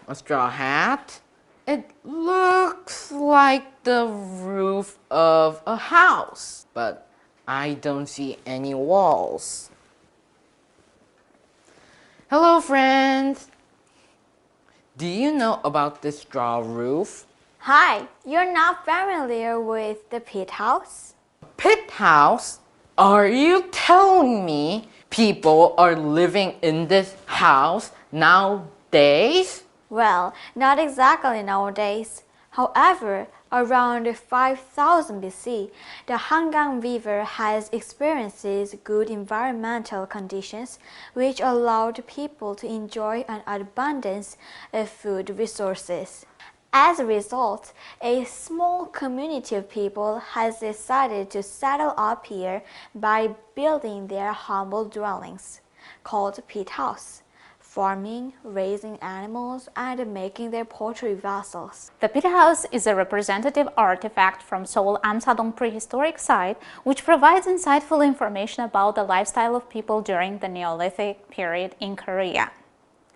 A straw hat? It looks like the roof of a house, but I don't see any walls. Hello, friends! Do you know about this straw roof? Hi, you're not familiar with the pit house? Pit house? Are you telling me people are living in this house nowadays? Well, not exactly nowadays. However, around 5000 BC, the Hangang River has experienced good environmental conditions which allowed people to enjoy an abundance of food resources. As a result, a small community of people has decided to settle up here by building their humble dwellings, called pit house, farming, raising animals, and making their pottery vessels. The pit house is a representative artifact from Seoul Amsa-dong Prehistoric site, which provides insightful information about the lifestyle of people during the Neolithic period in Korea.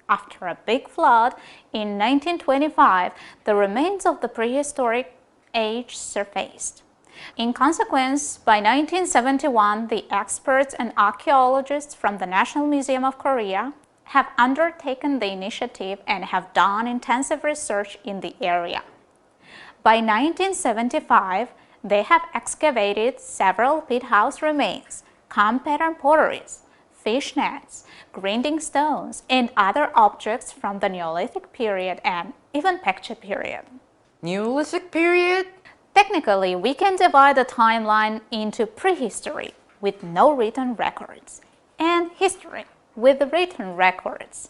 After a big flood in 1925, the remains of the prehistoric age surfaced. In consequence, by 1971, the experts and archaeologists from the National Museum of Korea have undertaken the initiative and have done intensive research in the area. By 1975, they have excavated several pit house remains, comb pattern potteries, fish nets, grinding stones, and other objects from the Neolithic period and even picture period. Neolithic period? Technically, we can divide the timeline into prehistory with no written records and history with written records.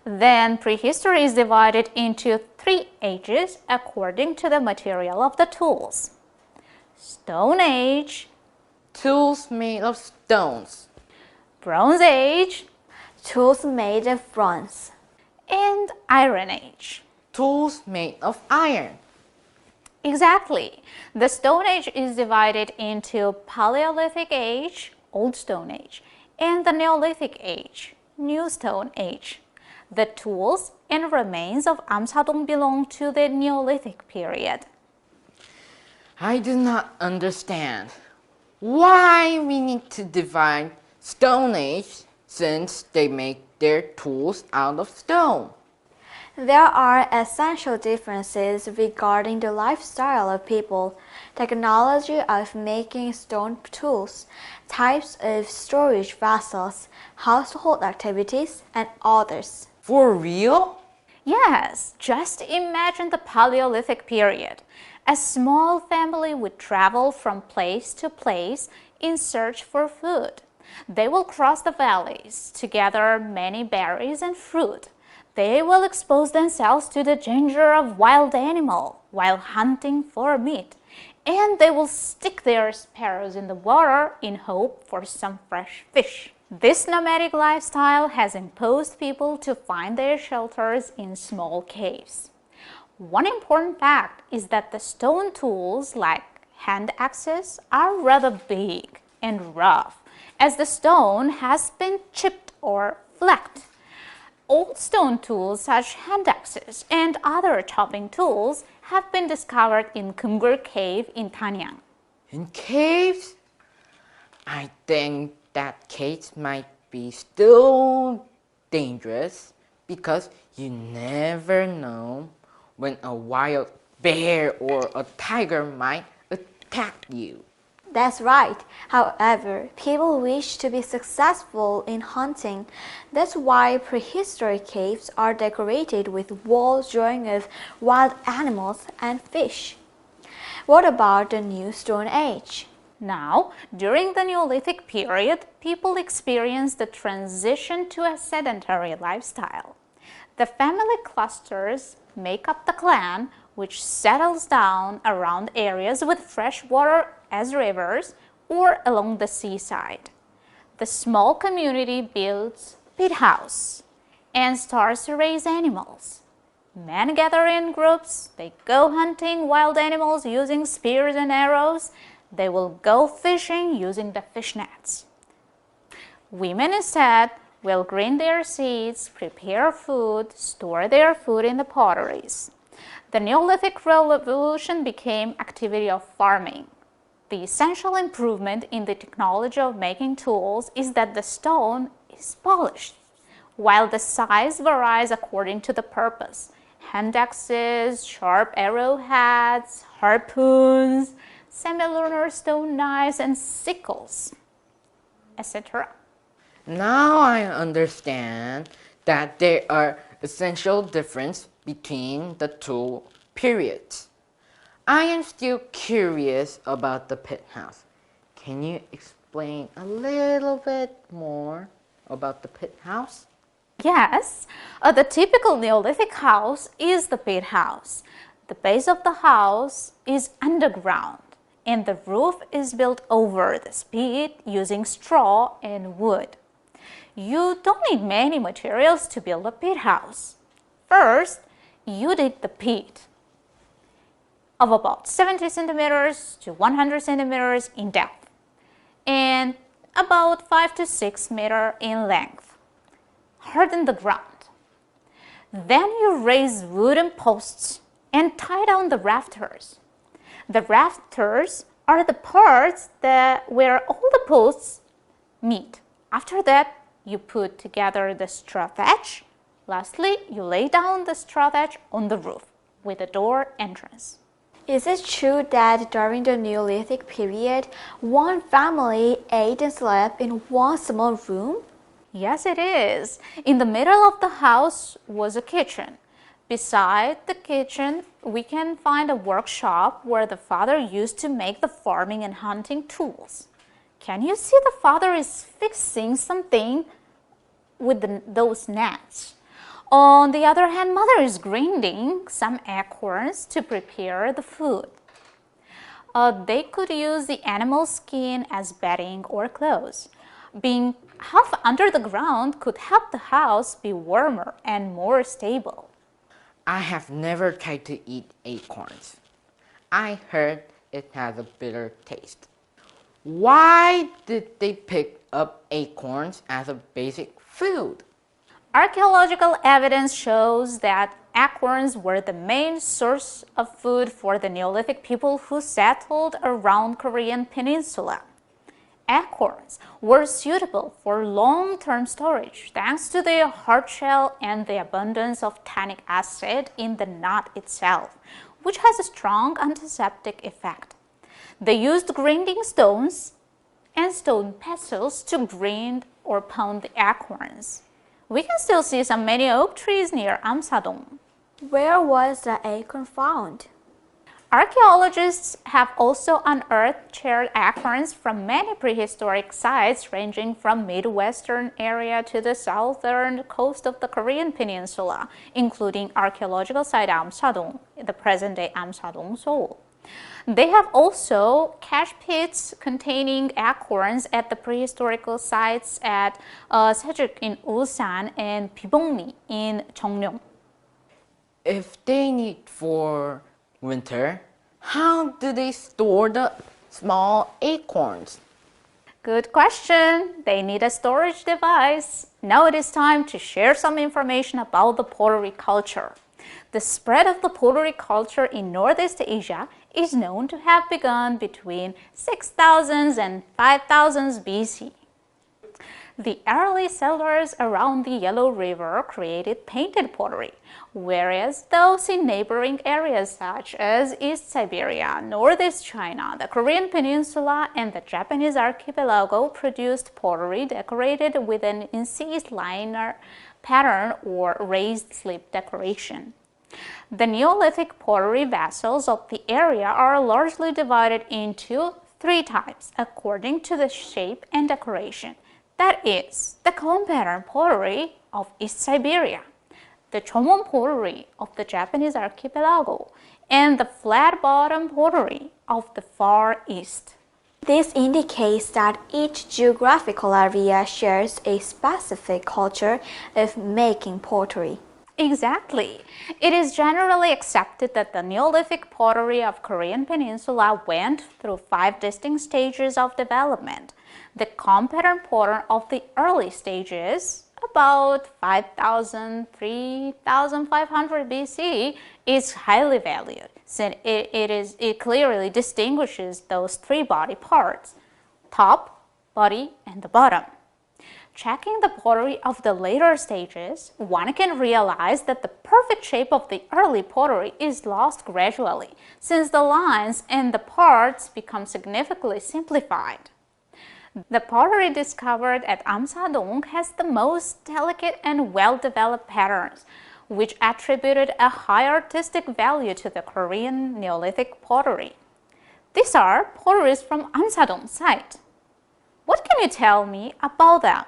Then prehistory is divided into 3 ages according to the material of the tools. Stone Age, Tools made of stones. Bronze Age, Tools made of bronze, and Iron Age. Tools made of iron. Exactly. The Stone Age is divided into Paleolithic Age, Old Stone Age, and the Neolithic Age, New Stone Age. The tools and remains of Amsa-dong belong to the Neolithic period. I do not understand why we need to divide Stone Age since they make their tools out of stone. There are essential differences regarding the lifestyle of people, technology of making stone tools, types of storage vessels, household activities, and others. For real? Yes, just imagine the Paleolithic period. A small family would travel from place to place in search for food. They will cross the valleys to gather many berries and fruit. They will expose themselves to the danger of wild animal while hunting for meat. And they will stick their sparrows in the water in hope for some fresh fish. This nomadic lifestyle has imposed people to find their shelters in small caves. One important fact is that the stone tools like hand axes are rather big and rough, as the stone has been chipped or flaked. Old stone tools such as hand axes and other chopping tools have been discovered in Kumgur Cave in Tanyang. In caves? I think that caves might be still dangerous because you never know when a wild bear or a tiger might attack you. That's right. However, people wish to be successful in hunting. That's why prehistoric caves are decorated with walls drawing of wild animals and fish. What about the New Stone Age? Now, during the Neolithic period, people experienced the transition to a sedentary lifestyle. The family clusters make up the clan, which settles down around areas with fresh water as rivers or along the seaside. The small community builds pit house and starts to raise animals. Men gather in groups, they go hunting wild animals using spears and arrows. They will go fishing using the fish nets. Women instead will grind their seeds, prepare food, store their food in the potteries. The Neolithic Revolution became activity of farming. The essential improvement in the technology of making tools is that the stone is polished, while the size varies according to the purpose. Hand axes, sharp arrowheads, harpoons, semilunar stone knives, and sickles, etc. Now I understand that there are essential differences between the two periods. I am still curious about the pit house. Can you explain a little bit more about the pit house? Yes, the typical Neolithic house is the pit house. The base of the house is underground, and the roof is built over the pit using straw and wood. You don't need many materials to build a pit house. First, you dig the pit of about 70 centimeters to 100 centimeters in depth and about 5 to 6 meters in length. Harden the ground. Then you raise wooden posts and tie down the rafters. The rafters are the parts where all the posts meet. After that, you put together the straw thatch. Lastly, you lay down the straw thatch on the roof with a door entrance. Is it true that during the Neolithic period, one family ate and slept in one small room? Yes, it is. In the middle of the house was a kitchen. Beside the kitchen, we can find a workshop where the father used to make the farming and hunting tools. Can you see the father is fixing something with those nets? On the other hand, mother is grinding some acorns to prepare the food. They could use the animal skin as bedding or clothes. Being half under the ground could help the house be warmer and more stable. I have never tried to eat acorns. I heard it has a bitter taste. Why did they pick up acorns as a basic food? Archaeological evidence shows that acorns were the main source of food for the Neolithic people who settled around Korean peninsula. Acorns were suitable for long-term storage thanks to their hard shell and the abundance of tannic acid in the nut itself, which has a strong antiseptic effect. They used grinding stones and stone pestles to grind or pound the acorns. We can still see some many oak trees near Amsa-dong. Where was the acorn found? Archaeologists have also unearthed charred acorns from many prehistoric sites ranging from Midwestern area to the southern coast of the Korean peninsula, including archaeological site Amsa-dong, the present-day Amsa-dong, Seoul. They have also cache pits containing acorns at the prehistorical sites at Sejuk in Ulsan and Bibongli in Jeongryong. If they need for winter, how do they store the small acorns? Good question. They need a storage device. Now it is time to share some information about the pottery culture. The spread of the pottery culture in Northeast Asia is known to have begun between 6000 and 5000 BC. The early settlers around the Yellow River created painted pottery, whereas those in neighboring areas such as East Siberia, Northeast China, the Korean peninsula, and the Japanese archipelago produced pottery decorated with an incised liner pattern or raised slip decoration. The Neolithic pottery vessels of the area are largely divided into three types according to the shape and decoration. That is, the cone pattern pottery of East Siberia, the Chomon pottery of the Japanese archipelago, and the flat bottom pottery of the Far East. This indicates that each geographical area shares a specific culture of making pottery. Exactly. It is generally accepted that the Neolithic pottery of Korean peninsula went through 5 distinct stages of development. The cone pattern pottery of the early stages about 5,000, 3,500 BC, is highly valued since it clearly distinguishes those three body parts: top, body, and the bottom. Checking the pottery of the later stages, one can realize that the perfect shape of the early pottery is lost gradually, since the lines and the parts become significantly simplified. The pottery discovered at Amsa-dong has the most delicate and well-developed patterns, which attributed a high artistic value to the Korean Neolithic pottery. These are potteries from Amsa-dong site. What can you tell me about them?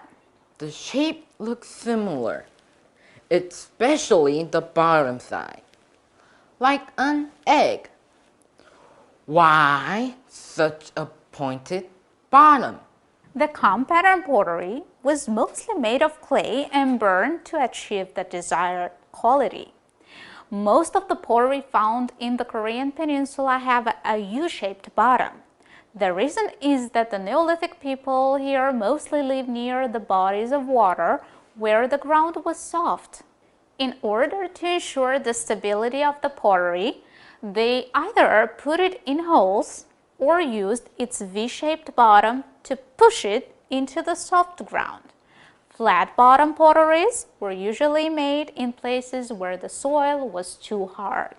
The shape looks similar, especially the bottom side, like an egg. Why such a pointed bottom? The comb pattern pottery was mostly made of clay and burned to achieve the desired quality. Most of the pottery found in the Korean peninsula have a U-shaped bottom. The reason is that the Neolithic people here mostly lived near the bodies of water where the ground was soft. In order to ensure the stability of the pottery, they either put it in holes or used its V-shaped bottom to push it into the soft ground. Flat bottom potteries were usually made in places where the soil was too hard.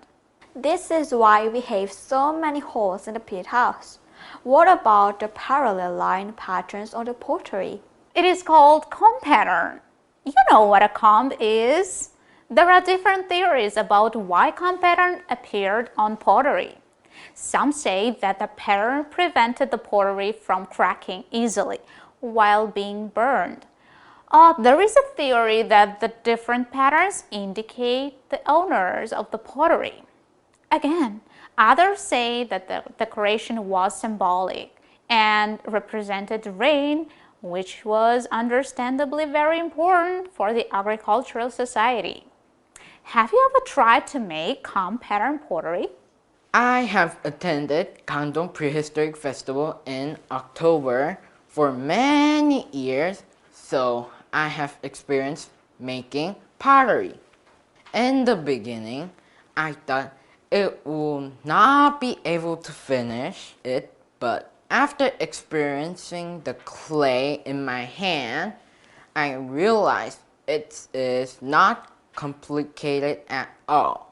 This is why we have so many holes in the pit house. What about the parallel line patterns on the pottery? It is called comb pattern. You know what a comb is. There are different theories about why comb pattern appeared on pottery. Some say that the pattern prevented the pottery from cracking easily while being burned. There is a theory that the different patterns indicate the owners of the pottery. Again, others say that the decoration was symbolic and represented rain, which was understandably very important for the agricultural society. Have you ever tried to make comb pattern pottery? I have attended Gangdong Prehistoric Festival in October for many years, so I have experienced making pottery. In the beginning, I thought it would not be able to finish it, but after experiencing the clay in my hand, I realized it is not complicated at all.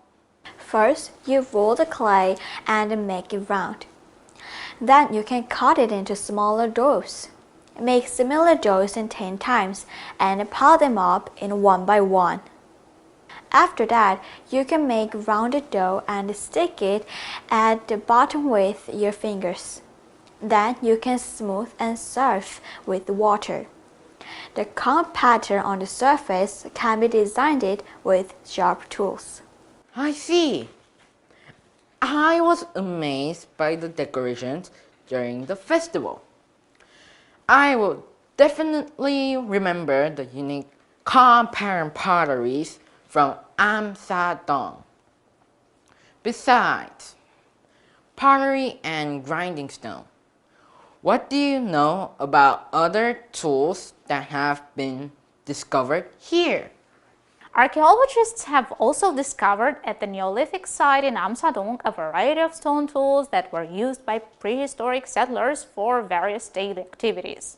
First, you roll the clay and make it round. Then you can cut it into smaller doughs. Make similar doughs in 10 times and pile them up in one by one. After that, you can make rounded dough and stick it at the bottom with your fingers. Then you can smooth and serve with water. The comb pattern on the surface can be designed with sharp tools. I see. I was amazed by the decorations during the festival. I will definitely remember the unique comb pattern potteries from Amsa-dong. Besides pottery and grinding stone, what do you know about other tools that have been discovered here? Archaeologists have also discovered at the Neolithic site in Amsa-dong a variety of stone tools that were used by prehistoric settlers for various daily activities.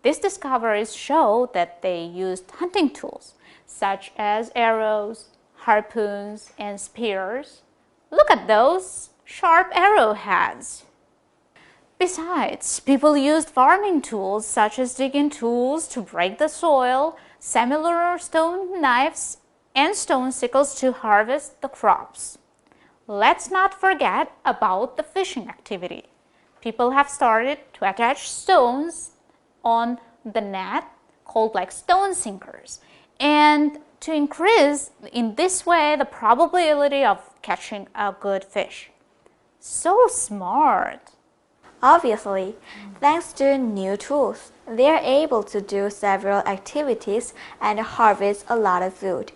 These discoveries show that they used hunting tools such as arrows, harpoons, and spears. Look at those sharp arrowheads. Besides, people used farming tools such as digging tools to break the soil, similar stone knives, and stone sickles to harvest the crops. Let's not forget about the fishing activity. People have started to attach stones on the net called like stone sinkers, and to increase in this way the probability of catching a good fish. So smart! Obviously, thanks to new tools, they are able to do several activities and harvest a lot of food.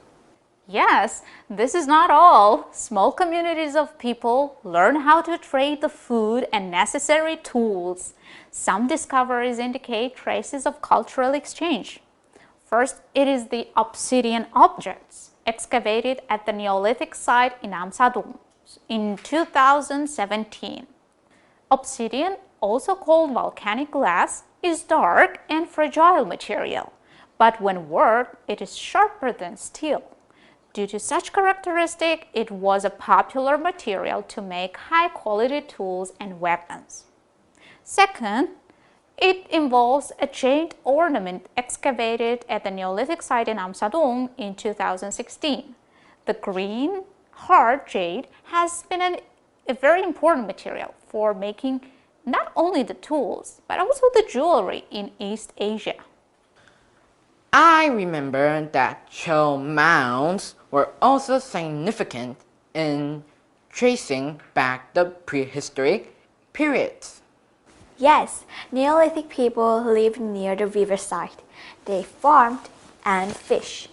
Yes, this is not all. Small communities of people learn how to trade the food and necessary tools. Some discoveries indicate traces of cultural exchange. First, it is the obsidian objects excavated at the Neolithic site in Amsa-dong in 2017. Obsidian, also called volcanic glass, is dark and fragile material, but when worked, it is sharper than steel. Due to such characteristic, it was a popular material to make high-quality tools and weapons. Second, it involves a jade ornament excavated at the Neolithic site in Amsa-dong in 2016. The green, hard jade has been a very important material for making not only the tools, but also the jewelry in East Asia. I remember that Seoul mounds were also significant in tracing back the prehistoric periods. Yes, Neolithic people lived near the riverside. They farmed and fished.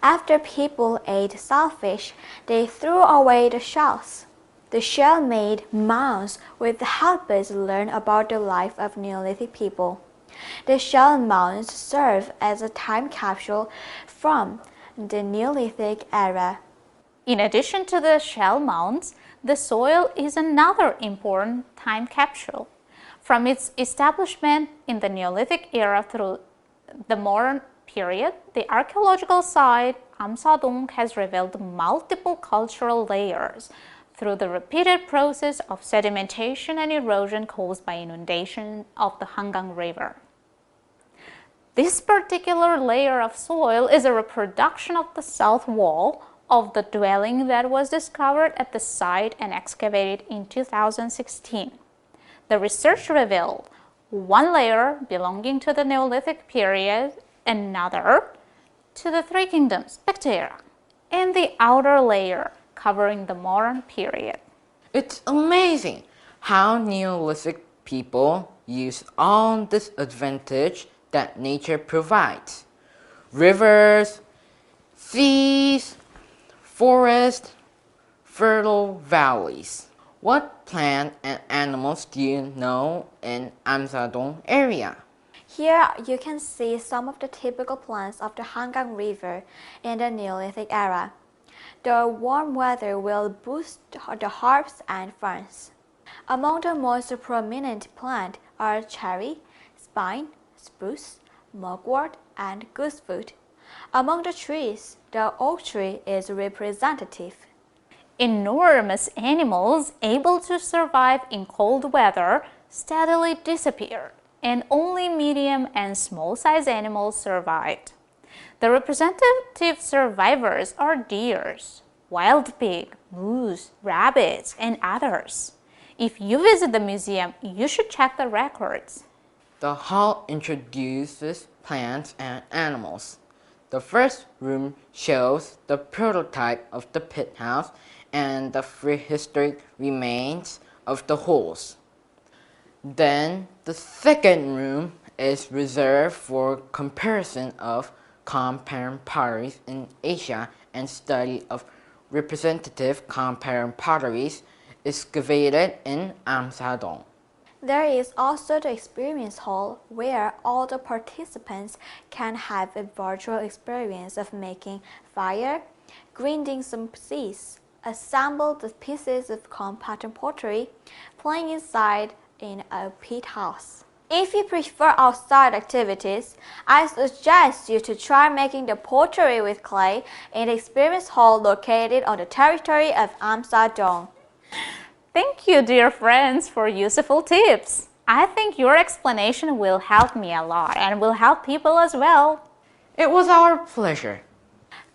After people ate shellfish, they threw away the shells. The shell-made mounds would help us learn about the life of Neolithic people. The shell mounds serve as a time capsule from the Neolithic era. In addition to the shell mounds, the soil is another important time capsule. From its establishment in the Neolithic era through the modern period, the archaeological site Amsa-dong has revealed multiple cultural layers through the repeated process of sedimentation and erosion caused by inundation of the Hangang River. This particular layer of soil is a reproduction of the south wall of the dwelling that was discovered at the site and excavated in 2016. The research revealed one layer belonging to the Neolithic period, another to the Three Kingdoms, Bacteria, and the outer layer covering the modern period. It's amazing how Neolithic people use all this advantage that nature provides. Rivers, seas, forests, fertile valleys. What plant and animals do you know in Amsa-dong area? Here you can see some of the typical plants of the Hangang River in the Neolithic era. The warm weather will boost the herbs and ferns. Among the most prominent plants are cherry, pine, spruce, mugwort, and goosewood. Among the trees, the oak tree is representative. Enormous animals able to survive in cold weather steadily disappeared, and only medium and small-sized animals survived. The representative survivors are deers, wild pig, moose, rabbits, and others. If you visit the museum, you should check the records. The hall introduces plants and animals. The first room shows the prototype of the pit house and the prehistoric remains of the halls. Then the second room is reserved for comparison of compound potteries in Asia and study of representative compound potteries excavated in Amsa-dong. There is also the experience hall where all the participants can have a virtual experience of making fire, grinding some seeds, assemble the pieces of compound pottery, playing inside in a pit house. If you prefer outside activities, I suggest you to try making the pottery with clay in the experience hall located on the territory of Amsa-dong. Thank you, dear friends, for useful tips. I think your explanation will help me a lot and will help people as well. It was our pleasure.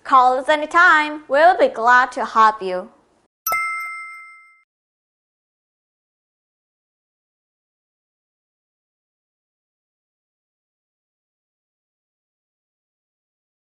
Call us anytime. We'll be glad to help you.